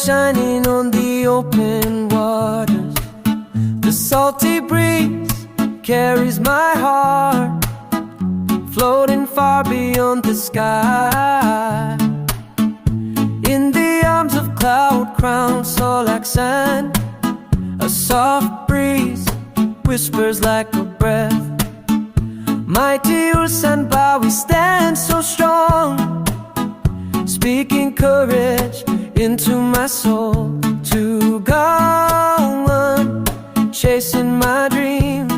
shining on the open waters. The salty breeze carries my heart, floating far beyond the sky. In the arms of cloud crowns, so like sand, a soft breeze whispers like a breath. Mighty Ulsan, we stand so strong, speaking courage into my soul to go on, chasing my dreams.